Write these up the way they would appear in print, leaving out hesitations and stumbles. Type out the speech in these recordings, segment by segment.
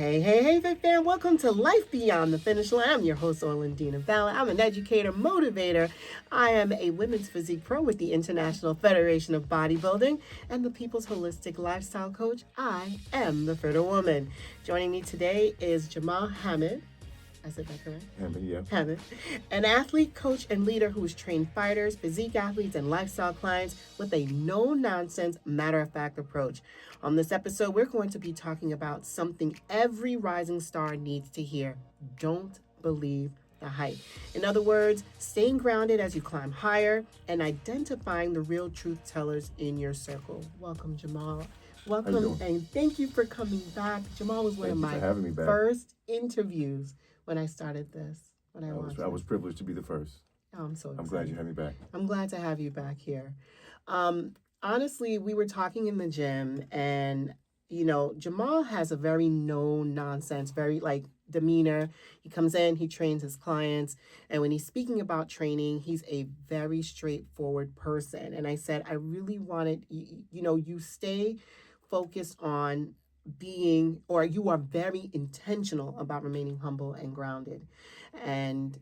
Hey, Fit Fam. Welcome to Life Beyond the Finish Line. I'm your host, Orlandina Balan. I'm an educator, motivator. I am a women's physique pro with the International Federation of Bodybuilding and the People's Holistic Lifestyle Coach. I am the Fitter Woman. Joining me today is Jamal Hamid. I said that correct? Hamid, yeah. Hamid, an athlete, coach, and leader who's trained fighters, physique athletes, and lifestyle clients with a no-nonsense, matter-of-fact approach. On this episode, we're going to be talking about something every rising star needs to hear. Don't believe the hype. In other words, staying grounded as you climb higher and identifying the real truth tellers in your circle. Welcome, Jamal. Welcome, and thank you for coming back. Jamal was one of my first interviews when I started this. I was privileged to be the first. Oh, I'm so excited. I'm glad you had me back. I'm glad to have you back here. Honestly, we were talking in the gym, and Jamal has a very no-nonsense, very demeanor. He comes in, he trains his clients, and when he's speaking about training, he's a very straightforward person. And I said, I really wanted, you stay focused on being, or you are very intentional about remaining humble and grounded. And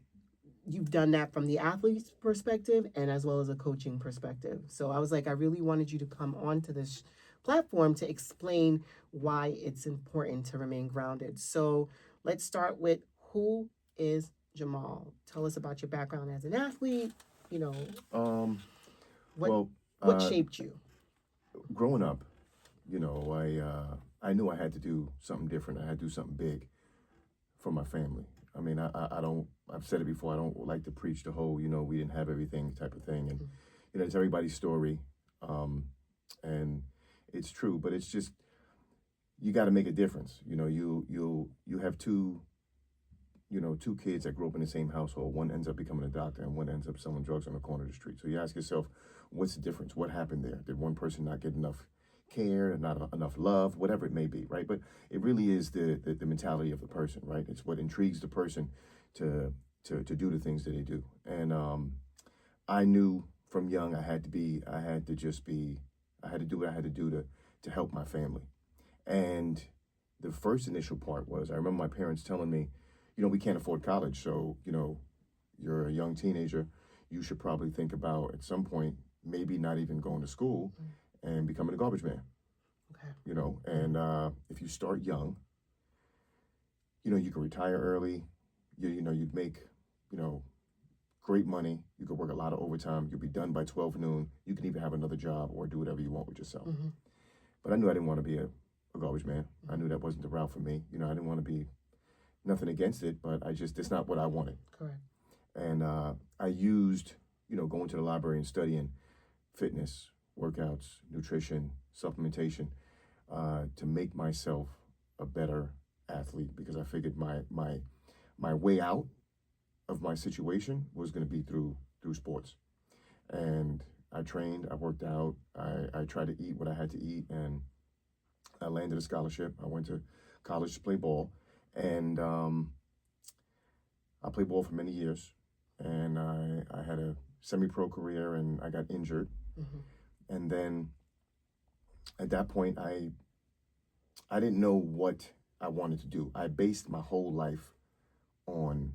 you've done that from the athlete's perspective and as well as a coaching perspective. So I was like, I really wanted you to come onto this platform to explain why it's important to remain grounded. So let's start with, who is Jamal? Tell us about your background as an athlete. What shaped you? Growing up, I knew I had to do something different. I had to do something big for my family. I mean, I've said it before, I don't like to preach the whole, we didn't have everything type of thing. And, it's everybody's story. And it's true, but it's just, you got to make a difference. You have two kids that grew up in the same household. One ends up becoming a doctor and one ends up selling drugs on the corner of the street. So you ask yourself, what's the difference? What happened there? Did one person not get enough care, not enough love, whatever it may be, right? But it really is the mentality of the person, right? It's what intrigues the person to do the things that they do. And I knew from young I had to do what I had to do to help my family. And the first initial part was, I remember my parents telling me, we can't afford college, so you're a young teenager, you should probably think about at some point maybe not even going to school and becoming a garbage man. Okay. And if you start young, you can retire early. You'd make, great money. You could work a lot of overtime. You'll be done by 12 noon. You can even have another job or do whatever you want with yourself. Mm-hmm. But I knew I didn't want to be a garbage man. I knew that wasn't the route for me. I didn't want to be, nothing against it, but it's not what I wanted. Correct. And I used, going to the library and studying fitness, workouts, nutrition, supplementation, to make myself a better athlete, because I figured my way out of my situation was going to be through sports. And I trained, I worked out, I tried to eat what I had to eat, and I landed a scholarship. I went to college to play ball, and I played ball for many years, and I had a semi-pro career, and I got injured. Mm-hmm. And then at that point, I didn't know what I wanted to do. I based my whole life on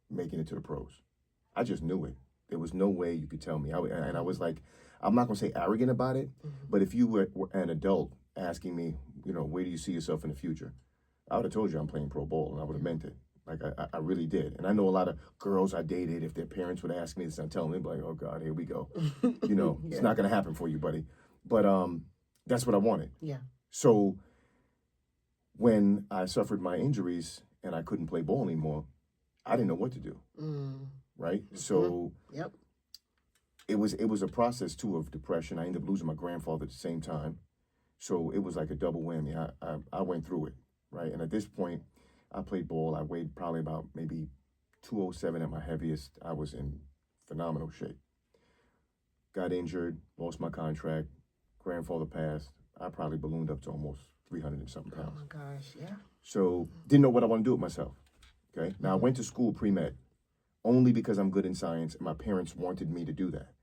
making it to the pros. I just knew it. There was no way you could tell me. And I was like, I'm not going to say arrogant about it, but if you were an adult asking me, where do you see yourself in the future? I would have told you I'm playing pro ball, and I would have meant it. Like, I really did. And I know a lot of girls I dated, if their parents would ask me this, I'm telling them, like, oh, God, here we go. Yeah. It's not going to happen for you, buddy. But that's what I wanted. Yeah. So when I suffered my injuries and I couldn't play ball anymore, I didn't know what to do. Right? Mm-hmm. So yep. It was a process, too, of depression. I ended up losing my grandfather at the same time. So it was like a double whammy. I went through it, right? And at this point, I played ball. I weighed probably about maybe 207 at my heaviest. I was in phenomenal shape. Got injured, lost my contract, grandfather passed. I probably ballooned up to almost 300 and something pounds. Oh my gosh, yeah. So didn't know what I want to do with myself. Okay. Now I went to school pre-med only because I'm good in science and my parents wanted me to do that.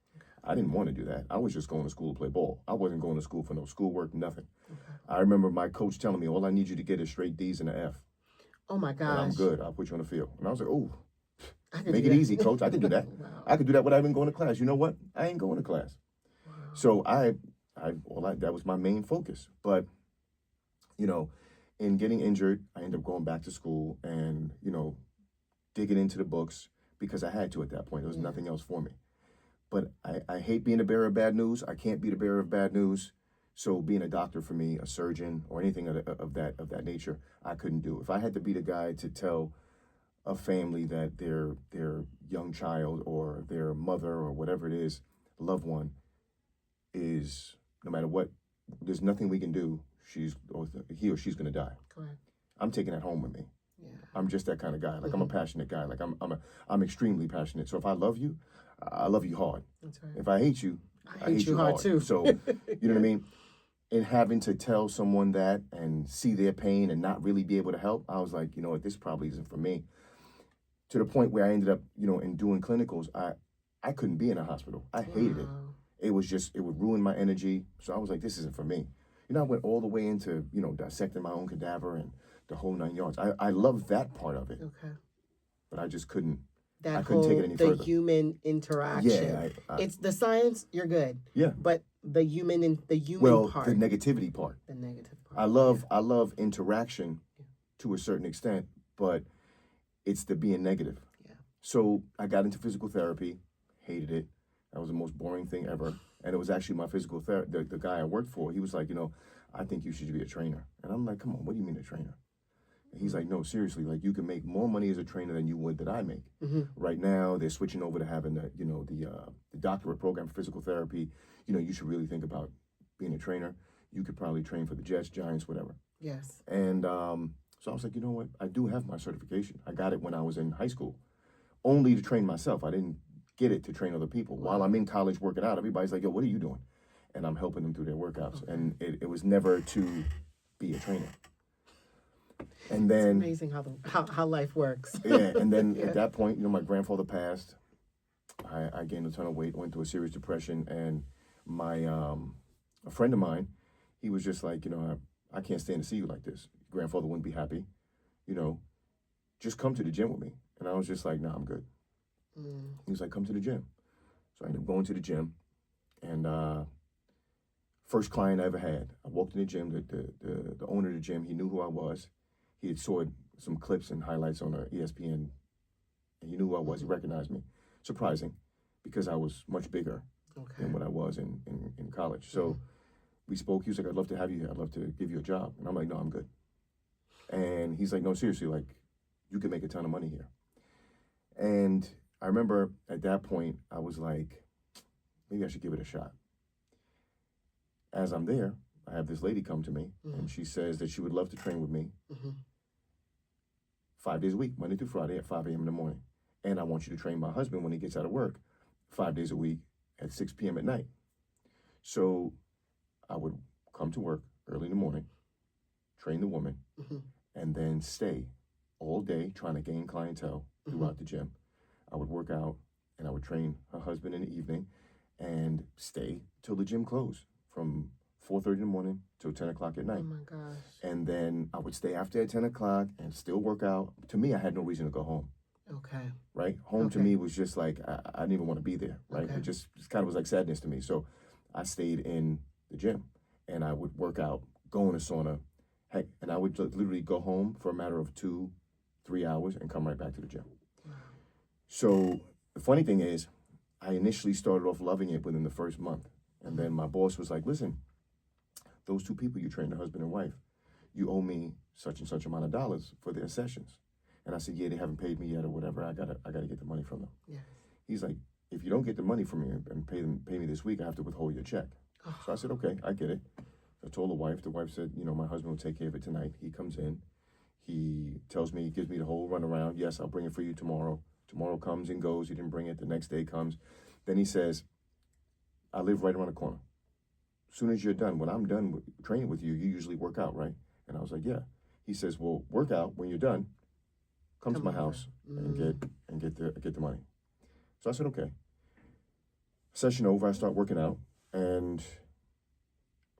I didn't want to do that. I was just going to school to play ball. I wasn't going to school for no schoolwork, nothing. Okay. I remember my coach telling me, all I need you to get is straight D's and an F. Oh my And gosh. I'm good. I'll put you on the field. And I was like, oh, I could make do it that. easy, coach. I can do that. Wow. I could do that without even going to class. You know what? I ain't going to class. Wow. So that was my main focus. But, you know, in getting injured, I ended up going back to school and, you know, digging into the books because I had to at that point. There was nothing else for me. But I hate being the bearer of bad news. I can't be the bearer of bad news. So being a doctor for me, a surgeon, or anything of that nature, I couldn't do. If I had to be the guy to tell a family that their young child or their mother or whatever it is, loved one, is, no matter what, there's nothing we can do, he or she's gonna die. Correct. I'm taking that home with me. Yeah. I'm just that kind of guy. Like I'm a passionate guy. Like I'm extremely passionate. So if I love you, I love you hard. That's right. If I hate you, I hate you hard too. So you know what I mean? And having to tell someone that and see their pain and not really be able to help, I was like, you know what, this probably isn't for me. To the point where I ended up, you know, in doing clinicals, I couldn't be in a hospital. I hated it. It would ruin my energy. So I was like, this isn't for me. You know, I went all the way into, you know, dissecting my own cadaver and the whole 9 yards. I love that part of it. Okay. But I just couldn't. I couldn't take it any further. The human interaction. Yeah. It's the science, you're good. Yeah. But the human part. The negativity part. The negative part. I love interaction to a certain extent, but it's the being negative. Yeah. So I got into physical therapy, hated it. That was the most boring thing ever. And it was actually my physical therapist, the guy I worked for, he was like, you know, I think you should be a trainer. And I'm like, come on, what do you mean a trainer? And he's like, no, seriously, like you can make more money as a trainer than you would that I make. Right now, they're switching over to having the doctorate program for physical therapy. You know, you should really think about being a trainer. You could probably train for the Jets, Giants, whatever. Yes. And so I was like, you know what? I do have my certification. I got it when I was in high school, only to train myself. I didn't get it to train other people. Wow. While I'm in college working out, everybody's like, yo, what are you doing? And I'm helping them through their workouts. Okay. And it was never to be a trainer. And then it's amazing how life works. Yeah, and then at that point, you know, my grandfather passed. I gained a ton of weight, went through a serious depression, and my a friend of mine, he was just like, you know, I can't stand to see you like this. Grandfather wouldn't be happy, you know. Just come to the gym with me. And I was just like, nah, I'm good. He was like, come to the gym. So I ended up going to the gym, and first client I ever had. I walked in the gym. The owner of the gym, he knew who I was. He had saw some clips and highlights on ESPN, and he knew who I was. He recognized me. Surprising, because I was much bigger than what I was in college. So we spoke. He was like, I'd love to have you here. I'd love to give you a job. And I'm like, no, I'm good. And he's like, no, seriously, like, you can make a ton of money here. And I remember at that point, I was like, maybe I should give it a shot. As I'm there, I have this lady come to me, and she says that she would love to train with me 5 days a week, Monday through Friday at 5 a.m. in the morning. And I want you to train my husband when he gets out of work 5 days a week at 6 p.m. at night. So I would come to work early in the morning, train the woman, and then stay all day trying to gain clientele throughout the gym. I would work out, and I would train her husband in the evening and stay till the gym closed from 4:30 in the morning till 10 o'clock at night. Oh my gosh. And then I would stay after at 10 o'clock and still work out. To me, I had no reason to go home. Okay. Right? Home to me was just like, I didn't even want to be there. Right? It just kind of was like sadness to me. So I stayed in the gym, and I would work out, go in a sauna, heck, and I would literally go home for a matter of 2-3 hours and come right back to the gym. Wow. So the funny thing is, I initially started off loving it within the first month. And then my boss was like, listen, those two people you trained, the husband and wife, you owe me such and such amount of dollars for their sessions. And I said, yeah, they haven't paid me yet or whatever. I gotta get the money from them. Yeah. He's like, if you don't get the money from me and pay me this week, I have to withhold your check. Oh. So I said, okay, I get it. I told the wife. The wife said, you know, my husband will take care of it tonight. He comes in. He tells me, he gives me the whole runaround. Yes, I'll bring it for you tomorrow. Tomorrow comes and goes. He didn't bring it. The next day comes. Then he says, I live right around the corner. As soon as you're done, when I'm done with training with you, you usually work out, right? And I was like, yeah. He says, well, work out. When you're done, come to my house and get the money. So I said, okay. Session over, I start working out, and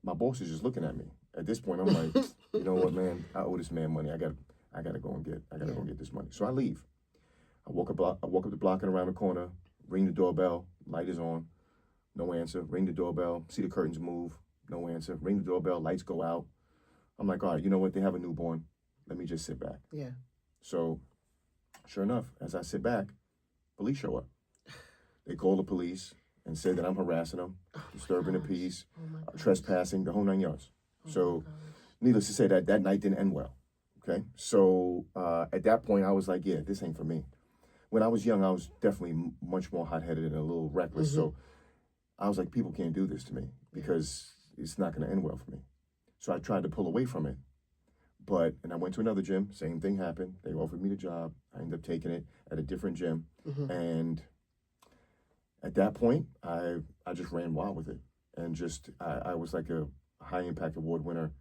my boss is just looking at me. At this point, I'm like, you know what, man? I owe this man money. I gotta go get this money. So I leave. I walk up the block and around the corner, ring the doorbell, light is on, no answer. Ring the doorbell, see the curtains move, no answer. Ring the doorbell, lights go out. I'm like, all right, you know what? They have a newborn. Let me just sit back. Yeah. So, sure enough, as I sit back, police show up. They call the police and say that I'm harassing them, disturbing the peace, trespassing, the whole 9 yards. So, needless to say, that night didn't end well. Okay, so at that point, I was like, yeah, this ain't for me. When I was young, I was definitely much more hot-headed and a little reckless. So I was like, people can't do this to me because it's not going to end well for me. So I tried to pull away from it. And I went to another gym. Same thing happened. They offered me the job. I ended up taking it at a different gym. And at that point, I just ran wild with it. And I was like a high-impact award winner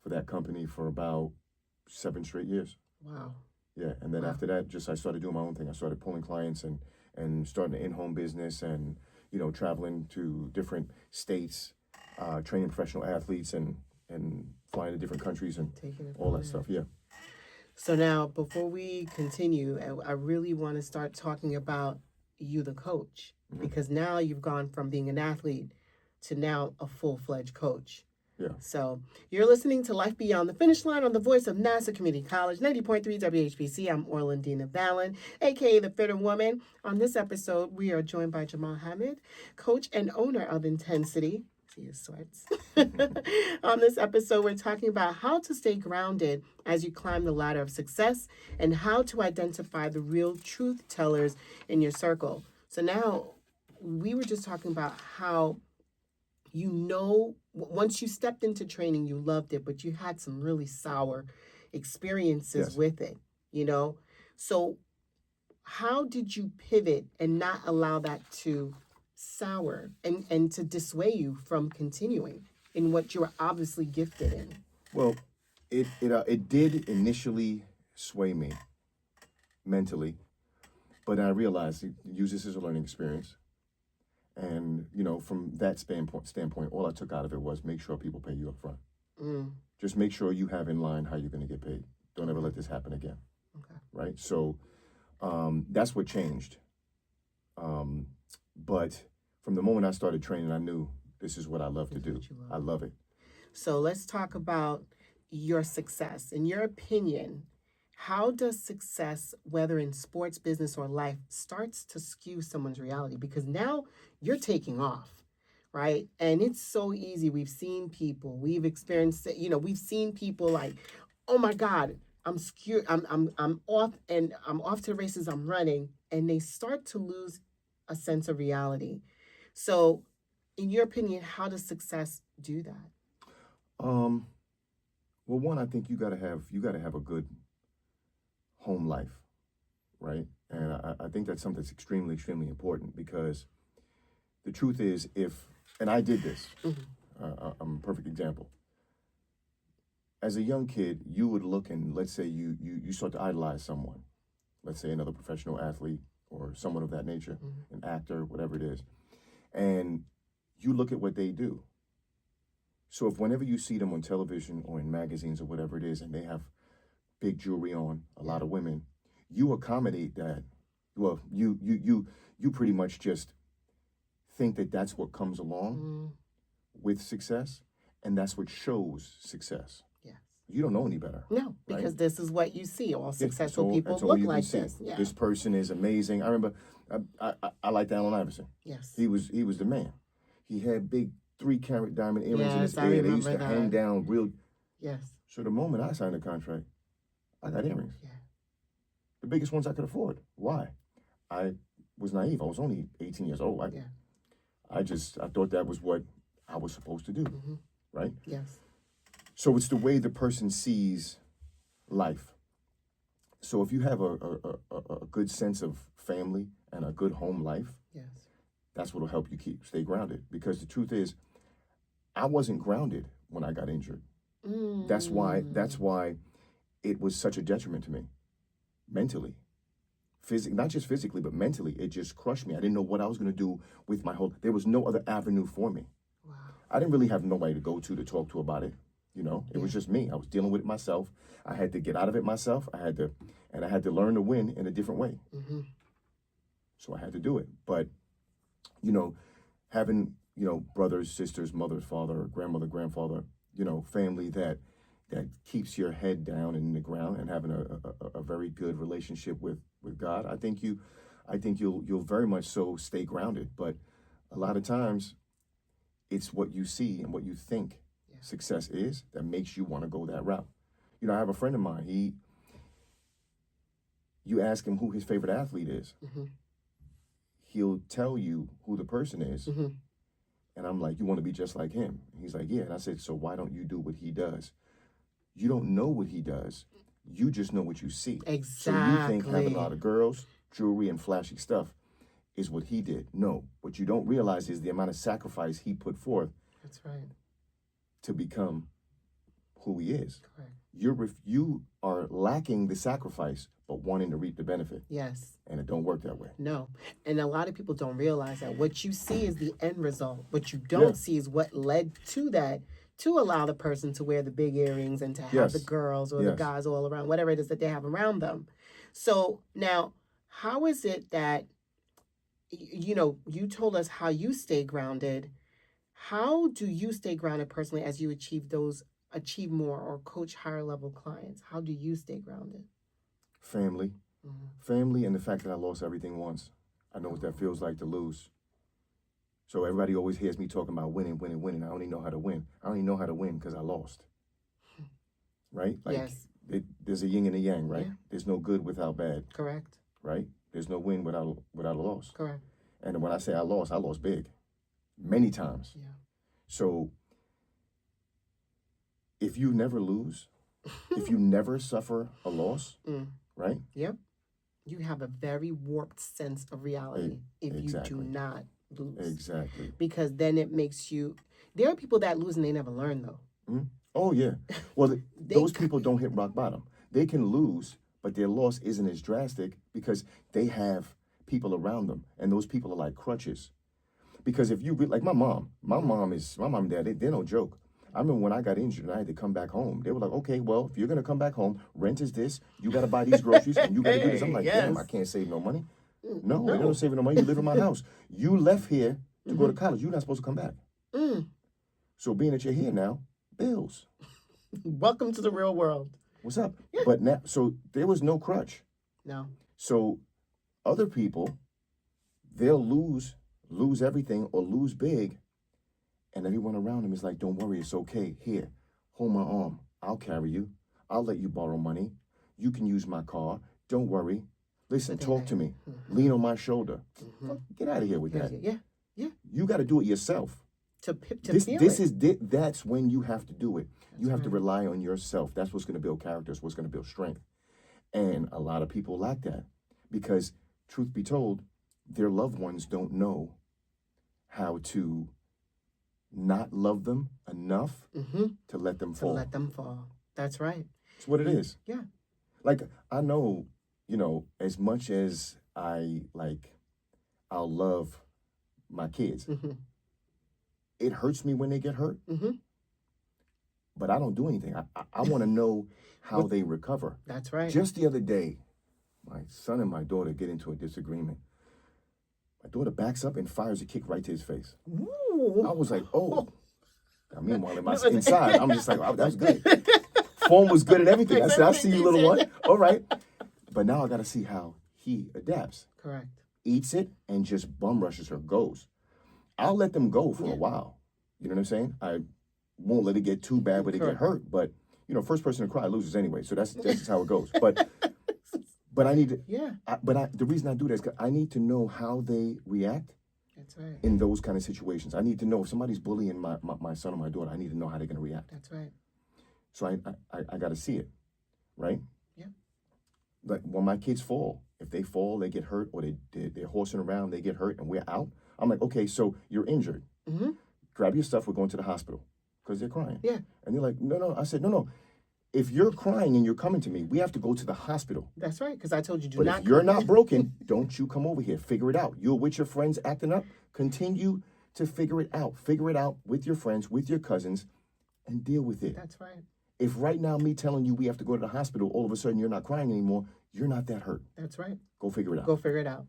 for that company for about 7 straight years. Wow. Yeah, and then after that, I started doing my own thing. I started pulling clients and starting an in-home business and, traveling to different states, training professional athletes and flying to different countries and all that stuff, yeah. So now, before we continue, I really want to start talking about you, the coach, because now you've gone from being an athlete to now a full-fledged coach. Yeah. So you're listening to Life Beyond the Finish Line on the voice of Nassau Community College, 90.3 WHBC. I'm Orlandina Balan, a.k.a. The Fitter Woman. On this episode, we are joined by Jamal Hamid, coach and owner of Intensity. See his sweats. On this episode, we're talking about how to stay grounded as you climb the ladder of success and how to identify the real truth tellers in your circle. So now, we were just talking about how once you stepped into training, you loved it, but you had some really sour experiences with it, So how did you pivot and not allow that to sour and to dissuade you from continuing in what you were obviously gifted in? Well, it did initially sway me mentally, but I realized use this as a learning experience. And, from that standpoint, all I took out of it was make sure people pay you up front. Just make sure you have in line how you're going to get paid. Don't ever let this happen again. Okay. Right? So that's what changed. But from the moment I started training, I knew this is what I love to do. I love it. So let's talk about your success. In your opinion, how does success, whether in sports, business, or life, starts to skew someone's reality? Because now you're taking off, right? And it's so easy. We've seen people, we've experienced it, we've seen people like, oh my God, I'm skewed, I'm off and I'm off to the races, I'm running, and they start to lose a sense of reality. So in your opinion, how does success do that? Well, one, I think you gotta have a good home life, right? And I think that's something that's extremely, extremely important because the truth is and I did this, I'm a perfect example. As a young kid, you would look and let's say you start to idolize someone, let's say another professional athlete or someone of that nature, an actor, whatever it is, and you look at what they do. So if whenever you see them on television or in magazines or whatever it is, and they have big jewelry on, a lot of women, you accommodate that. Well, you pretty much just think that that's what comes along with success, and that's what shows success. Yes. You don't know any better. No, because right? this is what you see. All successful people look like this. Yeah. This person is amazing. I remember I liked Allen Iverson. Yes. He was the man. He had big 3-carat diamond earrings in his ear. They used to hang down real. Yes. So the moment I signed a contract, I got earrings. Yeah. The biggest ones I could afford. Why? I was naive. I was only 18 years old. I thought that was what I was supposed to do. Right? Yes. So it's the way the person sees life. So if you have a good sense of family and a good home life, yes, that's what will help you stay grounded. Because the truth is, I wasn't grounded when I got injured. That's why it was such a detriment to me, mentally, not just physically, but mentally, it just crushed me. I didn't know what I was going to do with my whole, there was no other avenue for me. Wow. I didn't really have nobody to go to talk to about it. It was just me. I was dealing with it myself. I had to get out of it myself. I had to learn to win in a different way. Mm-hmm. So I had to do it. But, having, brothers, sisters, mother, father, grandmother, grandfather, family that keeps your head down in the ground, and having a very good relationship with God, I think you'll very much so stay grounded. But a lot of times it's what you see and what you think success is that makes you want to go that route. I have a friend of mine, you ask him who his favorite athlete is. Mm-hmm. He'll tell you who the person is. Mm-hmm. And I'm like, you want to be just like him? And he's like, yeah. And I said, so why don't you do what he does? You don't know what he does. You just know what you see. Exactly. So you think having a lot of girls, jewelry, and flashy stuff is what he did. No. What you don't realize is the amount of sacrifice he put forth. That's right. To become who he is. Correct. You are lacking the sacrifice, but wanting to reap the benefit. Yes. And it don't work that way. No. And a lot of people don't realize that what you see is the end result. What you don't see is what led to that, to allow the person to wear the big earrings and to have the girls or the guys all around, whatever it is that they have around them. So now, how is it that, you told us how you stay grounded. How do you stay grounded personally as you achieve more or coach higher level clients? How do you stay grounded? Family. Mm-hmm. Family, and the fact that I lost everything once. I know what that feels like to lose. So everybody always hears me talking about winning, winning, winning. I only know how to win. I only know how to win because I lost. Right? Yes. There's a yin and a yang, right? Yeah. There's no good without bad. Correct. Right? There's no win without a loss. Correct. And when I say I lost big. Many times. Yeah. So if you never lose, if you never suffer a loss, right? Yep. You have a very warped sense of reality if you do not lose. Exactly. Because then it makes you... There are people that lose and they never learn, though. Mm-hmm. Oh, yeah. Well, those people don't hit rock bottom. They can lose, but their loss isn't as drastic because they have people around them, and those people are like crutches. Because if you, like my mom and dad, they're no joke. I remember when I got injured and I had to come back home, they were like, okay, well, if you're going to come back home, rent is this, you got to buy these groceries, and you got to do this. I'm like, damn, I can't save no money. No, you're not saving no money. You live in my house. You left here to go to college. You're not supposed to come back. So being that you're here now, bills. Welcome to the real world. What's up? Yeah. But now, so there was no crutch. No. So other people, they'll lose everything or lose big, and everyone around them is like, don't worry, it's okay. Here, hold my arm. I'll carry you. I'll let you borrow money. You can use my car. Don't worry. Listen, talk to me. Lean on my shoulder. Get out of here with that. Yeah. You got to do it yourself. That's when you have to do it. You have to rely on yourself. That's what's going to build character. That's what's going to build strength. And a lot of people lack that because, truth be told, their loved ones don't know how to not love them enough to let them fall. To let them fall. That's right. It's what it is. Yeah. Like, I know, as much as I'll love my kids, it hurts me when they get hurt. But I don't do anything. I want to know how they recover. That's right. Just the other day, my son and my daughter get into a disagreement. My daughter backs up and fires a kick right to his face. Ooh. I was like, oh. Now, meanwhile, inside, I'm just like, oh, that was good. Form was good and everything. I said, I see you, little one. All right. But now I got to see how he adapts. Correct. Eats it and just bum rushes her, goes. I'll let them go for a while. You know what I'm saying? I won't let it get too bad where they get hurt. But, first person to cry loses anyway. So that's just how it goes. But I need to, the reason I do that is because I need to know how they react. That's right. In those kind of situations. I need to know if somebody's bullying my son or my daughter, I need to know how they're going to react. That's right. So I got to see it, right? Yeah. Like when my kids fall, if they fall, they get hurt, or they're horsing around, they get hurt, and we're out. I'm like, okay, so you're injured. Grab your stuff, we're going to the hospital because they're crying. Yeah. And they're like, no. I said, no. if you're crying and you're coming to me, we have to go to the hospital. That's right, because I told you But not. if you're not broken, don't you come over here. Figure it out. You're with your friends acting up. Continue to figure it out. Figure it out with your friends, with your cousins, and deal with it. That's right. If right now me telling you we have to go to the hospital, all of a sudden you're not crying anymore, you're not that hurt. That's right. Go figure it out. Go figure it out.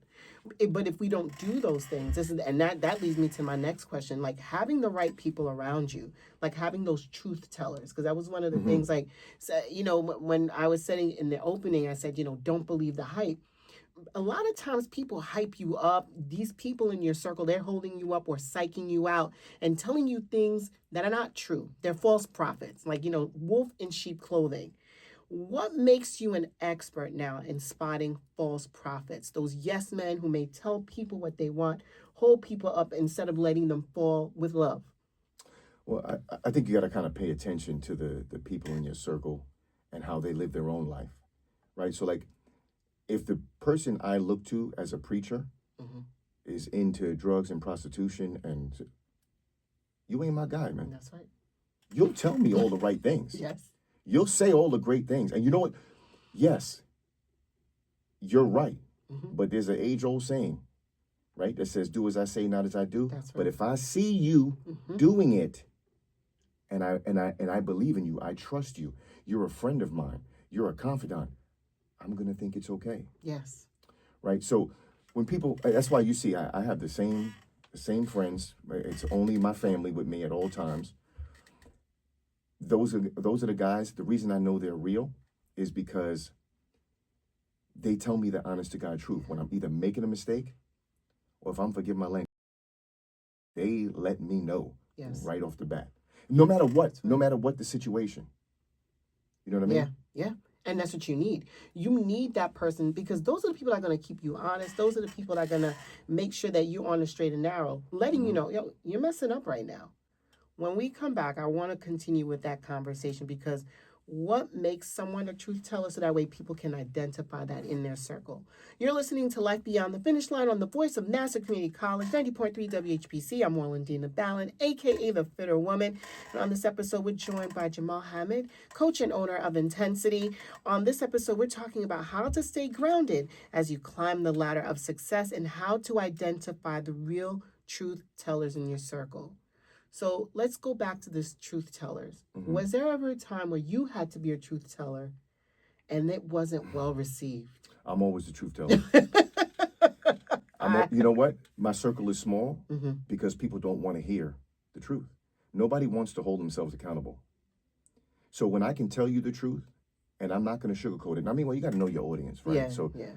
But if we don't do those things, that leads me to my next question, like having the right people around you, like having those truth tellers, because that was one of the things, like, so, when I was saying in the opening, I said, don't believe the hype. A lot of times people hype you up. These people in your circle, they're holding you up or psyching you out and telling you things that are not true. They're false prophets, like, wolf in sheep clothing. What makes you an expert now in spotting false prophets? Those yes men who may tell people what they want, hold people up instead of letting them fall with love. Well, I think you got to kind of pay attention to the people in your circle and how they live their own life, right? So, like, if the person I look to as a preacher is into drugs and prostitution, and you ain't my guy, man. That's right. You'll tell me all the right things. Yes. You'll say all the great things. And you know what? Yes, you're right. But there's an age-old saying, right, that says, do as I say, not as I do. That's right. But if I see you doing it, and I believe in you, I trust you, you're a friend of mine, you're a confidant, I'm going to think it's okay. Yes. Right? So when people, that's why you see I have the same friends. Right? It's only my family with me at all times. Those are the guys. The reason I know they're real is because they tell me the honest to God truth. When I'm either making a mistake or if I'm forgiving my language, they let me know right off the bat. No matter what the situation. You know what I mean? Yeah. And that's what you need. You need that person, because those are the people that are going to keep you honest. Those are the people that are going to make sure that you're on the straight and narrow, letting you know, you're messing up right now. When we come back, I want to continue with that conversation, because what makes someone a truth teller, so that way people can identify that in their circle. You're listening to Life Beyond the Finish Line on the voice of Nassau Community College, 90.3 WHPC. I'm Orlandina Balan, a.k.a. The Fitter Woman. And on this episode, we're joined by Jamal Hamid, coach and owner of Intensity. On this episode, we're talking about how to stay grounded as you climb the ladder of success and how to identify the real truth tellers in your circle. So let's go back to this truth tellers. Was there ever a time where you had to be a truth teller and it wasn't well received? I'm always the truth teller. You know what? My circle is small because people don't want to hear the truth. Nobody wants to hold themselves accountable. So when I can tell you the truth, and I'm not going to sugarcoat it. And I mean, well, you got to know your audience, right? Yeah, so yeah.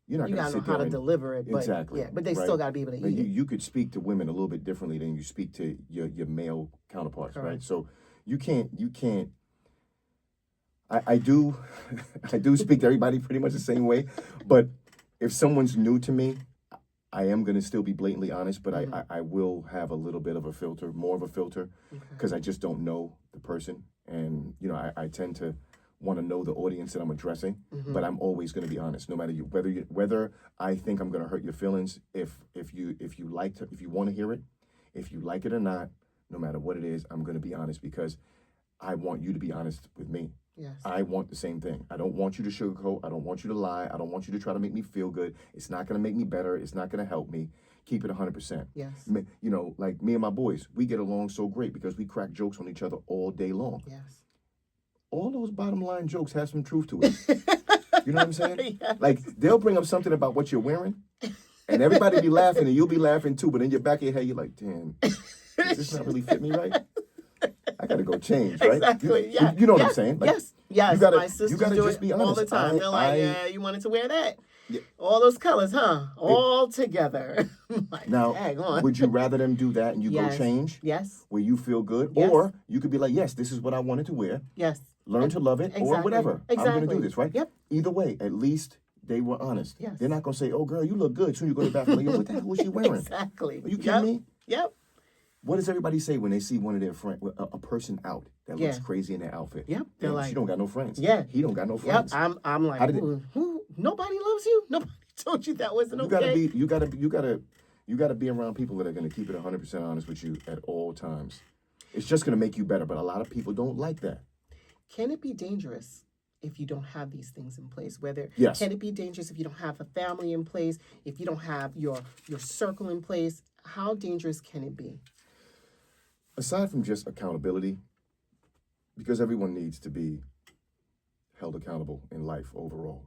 You're not You going got to to know sit how there to deliver it. But, exactly. Yeah, but they right? still got to be able to Like eat it. you could speak to women a little bit differently than you speak to your male counterparts, Correct. right? So you can't. I do speak to everybody pretty much the same way, but if someone's new to me, I am going to still be blatantly honest, but I will have a little bit of a filter, more of a filter, because I just don't know the person. And, I tend to want to know the audience that I'm addressing, but I'm always going to be honest, no matter whether I think I'm going to hurt your feelings. If you want to hear it, if you like it or not, no matter what it is, I'm going to be honest, because I want you to be honest with me. Yes. I want the same thing. I don't want you to sugarcoat. I don't want you to lie. I don't want you to try to make me feel good. It's not going to make me better. It's not going to help me. Keep it 100%. Yes. Like me and my boys, we get along so great because we crack jokes on each other all day long. Yes. All those bottom line jokes have some truth to it. You know what I'm saying? Yes. Like, they'll bring up something about what you're wearing, and everybody be laughing, and you'll be laughing too, but in your back of your head, you're like, damn, does this not really fit me right? I gotta go change, right? Exactly. You know what I'm saying? Like, yes. My sisters do just be honest all the time. They're like, yeah, you wanted to wear that? Yeah. All those colors, huh? All together. Like, now, would you rather them do that and you go change? Yes. Where you feel good? Yes. Or you could be like, yes, this is what I wanted to wear. Yes. Learn to love it, or whatever. Exactly. I'm going to do this, right? Yep. Either way, at least they were honest. Yes. They're not going to say, oh, girl, you look good. Soon you go to the bathroom, like, yo, what the hell was she wearing? Exactly. Are you kidding me? Yep. What does everybody say when they see one of their friends, a person out that looks crazy in their outfit? Yep. They're like, she don't got no friends. Yeah. He don't got no friends. Yep. I'm like, who? Nobody loves you? Nobody told you that wasn't okay? You gotta be around people that are gonna keep it 100% honest with you at all times. It's just gonna make you better, but a lot of people don't like that. can it be dangerous if you don't have these things in place? Whether Yes. can it be dangerous if you don't have a family in place, if you don't have your circle in place? How dangerous can it be? Aside from just accountability, because everyone needs to be held accountable in life overall,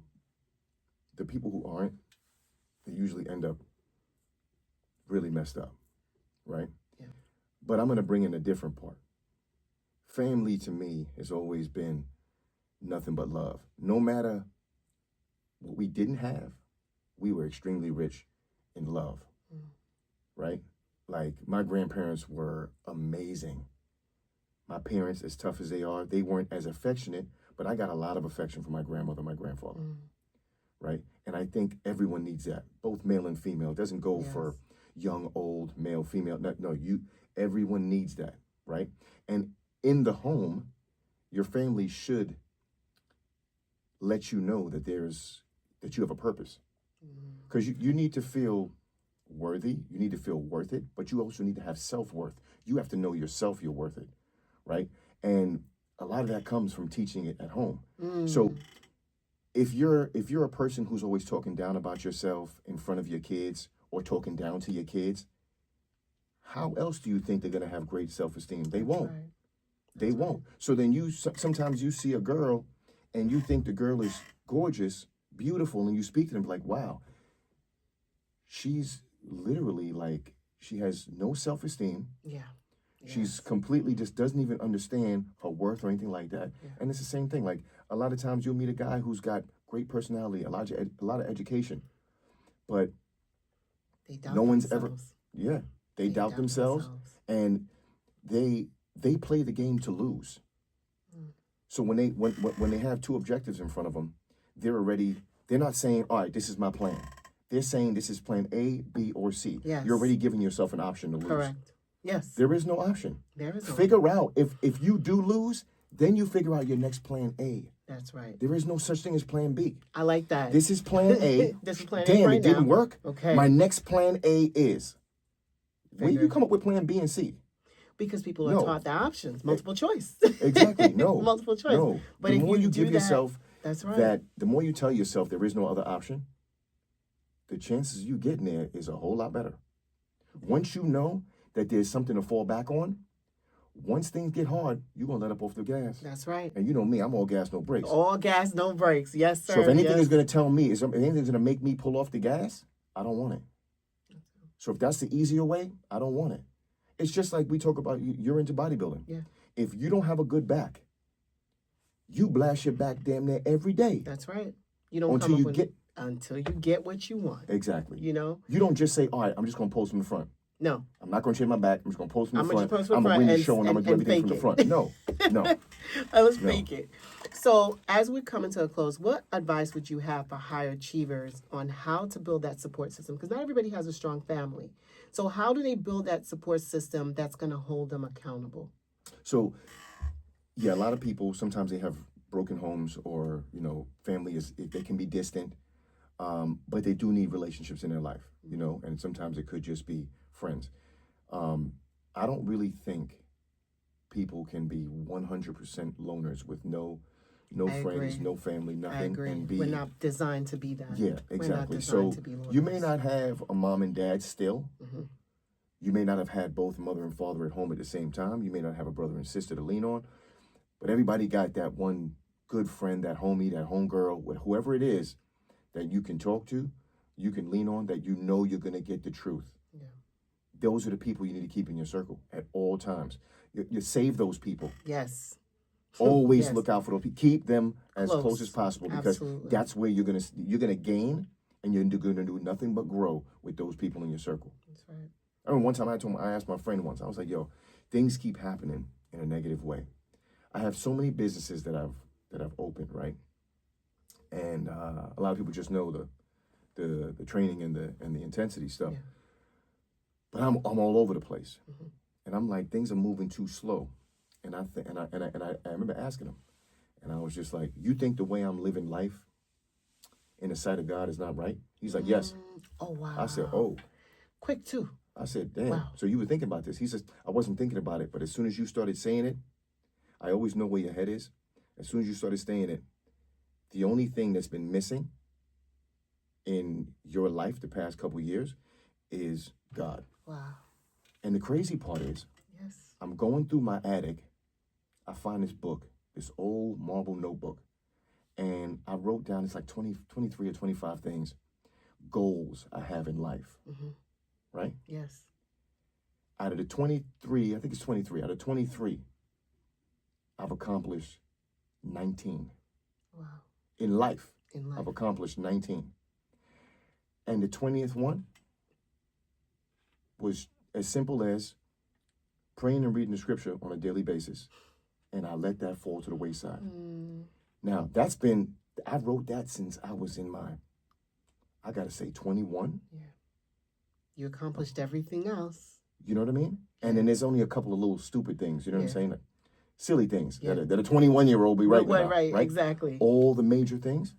the people who aren't, they usually end up really messed up, right? Yeah. But I'm going to bring in a different part. Family to me has always been nothing but love. No matter what we didn't have, we were extremely rich in love, right? Like, my grandparents were amazing. My parents, as tough as they are, they weren't as affectionate, but I got a lot of affection from my grandmother and my grandfather, right? And I think everyone needs that, both male and female. It doesn't go for young, old, male, female. No, everyone needs that, right? And in the home, your family should let you know that you have a purpose. Because you need to feel worthy, you need to feel worth it, but you also need to have self-worth. You have to know yourself you're worth it, right? And a lot of that comes from teaching it at home. So if you're a person who's always talking down about yourself in front of your kids or talking down to your kids, how else do you think they're going to have great self-esteem? They won't. Right. They won't. So then sometimes you see a girl and you think the girl is gorgeous, beautiful, and you speak to them like, wow, she's literally like, she has no self-esteem. Yeah. She's completely just doesn't even understand her worth or anything like that. Yeah. And it's the same thing. Like, a lot of times you'll meet a guy who's got great personality, a lot of education, but They doubt no one's themselves. they doubt themselves, and they play the game to lose. So when they have two objectives in front of them, they're not saying, all right, this is my plan. They're saying this is plan A, B, or C. Yes. You're already giving yourself an option to lose. Correct. Yes. There is no option. There is no Figure out, if you do lose, then you figure out your next plan A. That's right. There is no such thing as plan B. I like that. This is plan A. This is plan A Damn, right it didn't now. work. Okay. My next plan A is. When Figure. you come up with plan B and C? Because people are No. taught the options, multiple choice. Exactly. No. Multiple choice. No. But The if more you do give yourself that's right. that, the more you tell yourself there is no other option, the chances you getting there is a whole lot better. Once you know that there's something to fall back on, once things get hard, you're going to let up off the gas. That's right. And you know me, I'm all gas, no brakes. All gas, no brakes. Yes, sir. So if anything yes. is going to tell me, if anything is going to make me pull off the gas, I don't want it. So if that's the easier way, I don't want it. It's just like we talk about, you're into bodybuilding. Yeah. If you don't have a good back, you blast your back damn near every day. That's right. You don't Until come up you with, get- until you get what you want. Exactly. You know? You don't just say, all right, I'm just going to pose from the front. No. I'm not going to change my back. I'm just going to pose from the I'm gonna front. just pose from I'm the going to front win the show and I'm going to do everything from the fake front. No. Let's No. fake it. So, as we come into a close, what advice would you have for high achievers on how to build that support system? Because not everybody has a strong family. So, how do they build that support system that's going to hold them accountable? So, yeah, a lot of people, sometimes they have broken homes or, family they can be distant, but they do need relationships in their life, and sometimes it could just be friends. I don't really think people can be 100% loners with no I friends, agree. no family, nothing. I agree. And be, We're not designed to be that. yeah, We're not exactly. designed So to be you may loners. not have a mom and dad still. Mm-hmm. You may not have had both mother and father at home at the same time. You may not have a brother and sister to lean on. But everybody got that one good friend, that homie, that homegirl, whoever it is that you can talk to, you can lean on, that you know you're going to get the truth. Yeah. Those are the people you need to keep in your circle at all times. You save those people. Yes. Always Yes. look out for those people. Keep them as Close. close as possible, because Absolutely. that's where you're gonna gain, and you're going to do nothing but grow with those people in your circle. That's right. I remember one time I asked my friend once, I was like, yo, things keep happening in a negative way. I have so many businesses that I've opened, right? And a lot of people just know the training and the intensity stuff. Yeah. But I'm all over the place. Mhm. And I'm like, things are moving too slow. And I remember asking him, and I was just like, you think the way I'm living life in the sight of God is not right? He's like, yes. Oh, wow. I said, oh. Quick, too. I said, damn. Wow. So you were thinking about this? He says, I wasn't thinking about it, but as soon as you started saying it, I always know where your head is. As soon as you started staying it, the only thing that's been missing in your life the past couple years is God. Wow. And the crazy part is, Yes. I'm going through my attic. I find this book, this old marble notebook. And I wrote down, it's like 23 or 25 things, goals I have in life. Mm-hmm. Right? Yes. Out of the 23, I think it's 23, out of 23, I've accomplished 19. Wow. In life, In life. I've accomplished 19. And the 20th one was as simple as praying and reading the scripture on a daily basis. And I let that fall to the wayside. Now, I wrote that since I was in I got to say 21. Yeah. You accomplished everything else. You know what I mean? And then there's only a couple of little stupid things, you know what I'm saying? Like, silly things that a 21-year-old be writing about, right? Exactly. All the major things.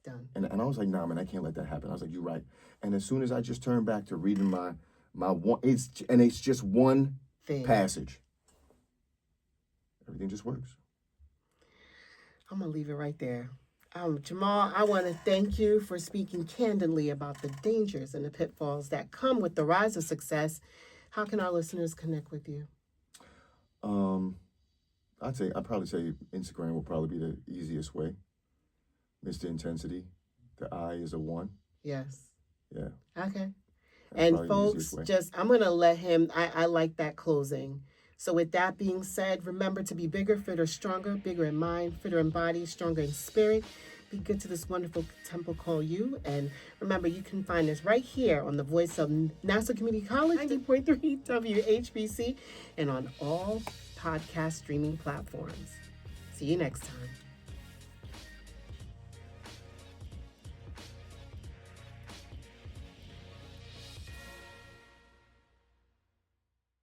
Done. And I was like, nah, man, I can't let that happen. I was like, you're right. And as soon as I just turned back to reading my one, it's just one passage. Everything just works. I'm going to leave it right there. Jamal, I want to thank you for speaking candidly about the dangers and the pitfalls that come with the rise of success. How can our listeners connect with you? I'd probably say Instagram will probably be the easiest way. Mr. Intensity. The I is a 1. Yes. Yeah. Okay. That's And folks, I'm going to let him, I like that closing. So with that being said, remember to be bigger, fitter, stronger, bigger in mind, fitter in body, stronger in spirit. Be good to this wonderful temple called you. And remember, you can find us right here on the voice of Nassau Community College, 90.3 WHBC, and on all podcast streaming platforms. See you next time.